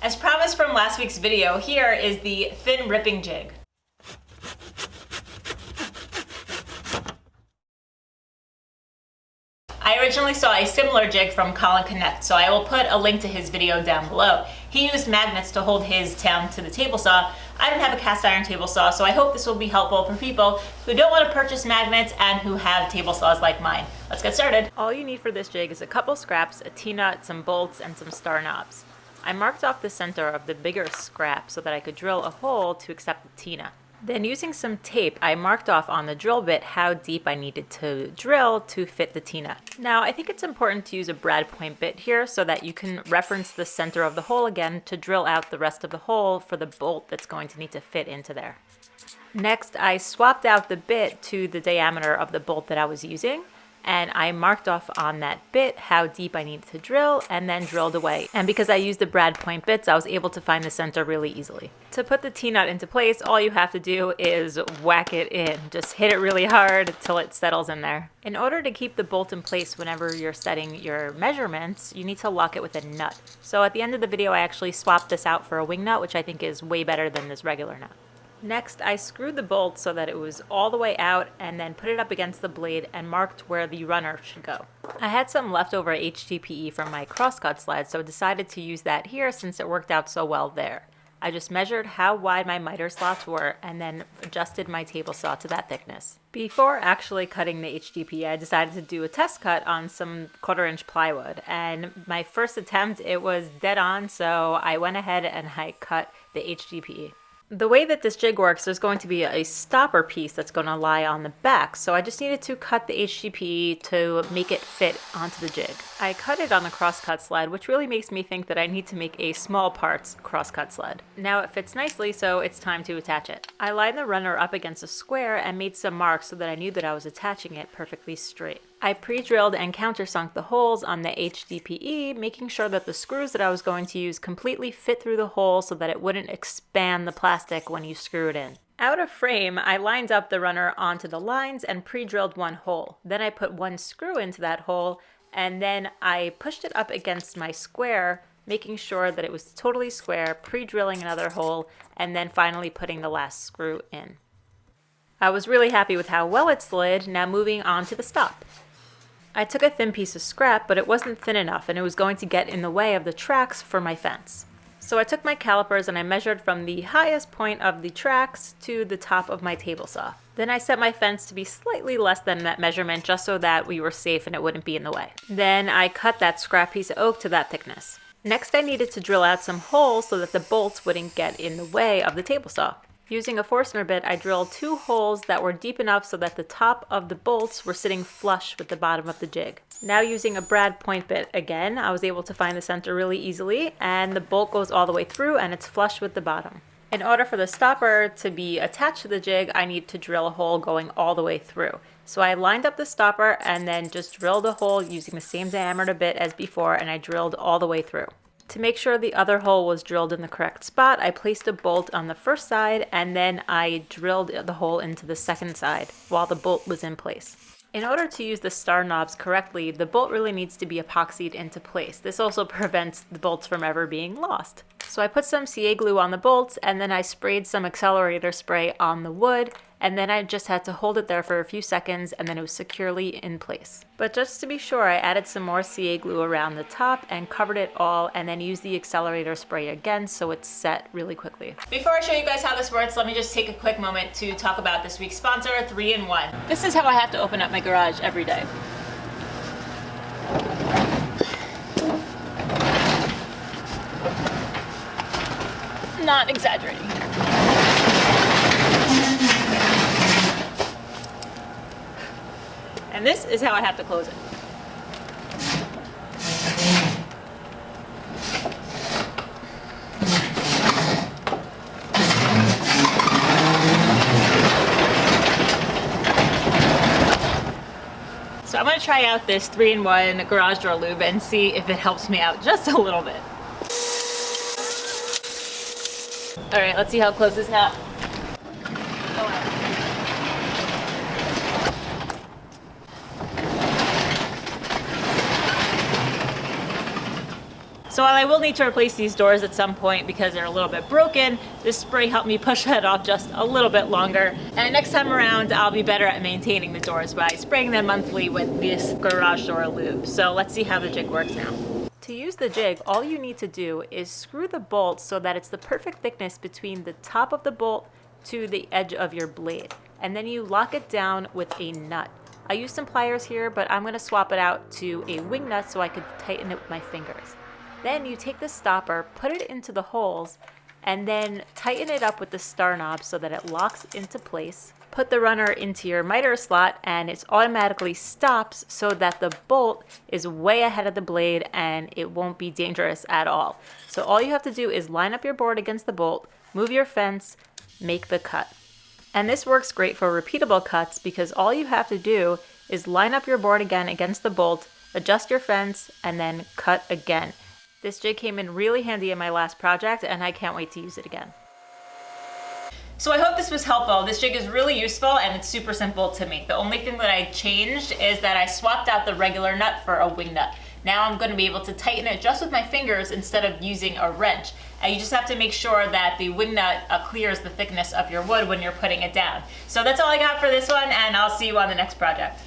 As promised from last week's video, here is the thin ripping jig. I originally saw a similar jig from Colin Connect, so I will put a link to his video down below. He used magnets to hold his down to the table saw. I don't have a cast iron table saw, so I hope this will be helpful for people who don't want to purchase magnets and who have table saws like mine. Let's get started. All you need for this jig is a couple scraps, a T-nut, some bolts, and some star knobs. I marked off the center of the bigger scrap so that I could drill a hole to accept the T-nut. Then using some tape, I marked off on the drill bit how deep I needed to drill to fit the T-nut. Now, I think it's important to use a brad point bit here so that you can reference the center of the hole again to drill out the rest of the hole for the bolt that's going to need to fit into there. Next, I swapped out the bit to the diameter of the bolt that I was using, and I marked off on that bit how deep I needed to drill and then drilled away. And because I used the brad point bits, I was able to find the center really easily. To put the T-nut into place, all you have to do is whack it in. Just hit it really hard until it settles in there. In order to keep the bolt in place whenever you're setting your measurements, you need to lock it with a nut. So at the end of the video, I actually swapped this out for a wing nut, which I think is way better than this regular nut. Next, I screwed the bolt so that it was all the way out and then put it up against the blade and marked where the runner should go. I had some leftover HDPE from my crosscut sled, so I decided to use that here since it worked out so well there. I just measured how wide my miter slots were and then adjusted my table saw to that thickness. Before actually cutting the HDPE, I decided to do a test cut on some 1/4-inch plywood, and my first attempt, it was dead on, so I went ahead and I cut the HDPE. The way that this jig works, there's going to be a stopper piece that's going to lie on the back, so I just needed to cut the HDPE to make it fit onto the jig. I cut it on a crosscut sled, which really makes me think that I need to make a small parts crosscut sled. Now it fits nicely, so it's time to attach it. I lined the runner up against a square and made some marks so that I knew that I was attaching it perfectly straight. I pre-drilled and countersunk the holes on the HDPE, making sure that the screws that I was going to use completely fit through the hole so that it wouldn't expand the plastic when you screw it in. Out of frame, I lined up the runner onto the lines and pre-drilled one hole. Then I put one screw into that hole, and then I pushed it up against my square, making sure that it was totally square, pre-drilling another hole, and then finally putting the last screw in. I was really happy with how well it slid. Now moving on to the stop. I took a thin piece of scrap, but it wasn't thin enough and it was going to get in the way of the tracks for my fence. So I took my calipers and I measured from the highest point of the tracks to the top of my table saw. Then I set my fence to be slightly less than that measurement just so that we were safe and it wouldn't be in the way. Then I cut that scrap piece of oak to that thickness. Next I needed to drill out some holes so that the bolts wouldn't get in the way of the table saw. Using a Forstner bit, I drilled 2 holes that were deep enough so that the top of the bolts were sitting flush with the bottom of the jig. Now using a brad point bit again, I was able to find the center really easily, and the bolt goes all the way through and it's flush with the bottom. In order for the stopper to be attached to the jig, I need to drill a hole going all the way through. So I lined up the stopper and then just drilled a hole using the same diameter bit as before, and I drilled all the way through. To make sure the other hole was drilled in the correct spot, I placed a bolt on the first side and then I drilled the hole into the second side while the bolt was in place. In order to use the star knobs correctly, the bolt really needs to be epoxied into place. This also prevents the bolts from ever being lost. So I put some CA glue on the bolts and then I sprayed some accelerator spray on the wood, and then I just had to hold it there for a few seconds and then it was securely in place. But just to be sure, I added some more CA glue around the top and covered it all and then used the accelerator spray again so it's set really quickly. Before I show you guys how this works, let me just take a quick moment to talk about this week's sponsor, 3-in-1. This is how I have to open up my garage every day. Not exaggerating. And this is how I have to close it. So I'm going to try out this 3-in-1 garage door lube and see if it helps me out just a little bit. All right, let's see how close this now. Oh, wow. So while I will need to replace these doors at some point because they're a little bit broken, this spray helped me push that off just a little bit longer. And next time around, I'll be better at maintaining the doors by spraying them monthly with this garage door lube. So let's see how the jig works now. To use the jig, all you need to do is screw the bolt so that it's the perfect thickness between the top of the bolt to the edge of your blade. And then you lock it down with a nut. I used some pliers here, but I'm gonna swap it out to a wing nut so I could tighten it with my fingers. Then you take the stopper, put it into the holes, and then tighten it up with the star knob so that it locks into place. Put the runner into your miter slot and it automatically stops so that the bolt is way ahead of the blade and it won't be dangerous at all. So all you have to do is line up your board against the bolt, move your fence, make the cut. And this works great for repeatable cuts because all you have to do is line up your board again against the bolt, adjust your fence, and then cut again. This jig came in really handy in my last project and I can't wait to use it again. So I hope this was helpful. This jig is really useful and it's super simple to make. The only thing that I changed is that I swapped out the regular nut for a wing nut. Now I'm going to be able to tighten it just with my fingers instead of using a wrench. And you just have to make sure that the wing nut clears the thickness of your wood when you're putting it down. So that's all I got for this one, and I'll see you on the next project.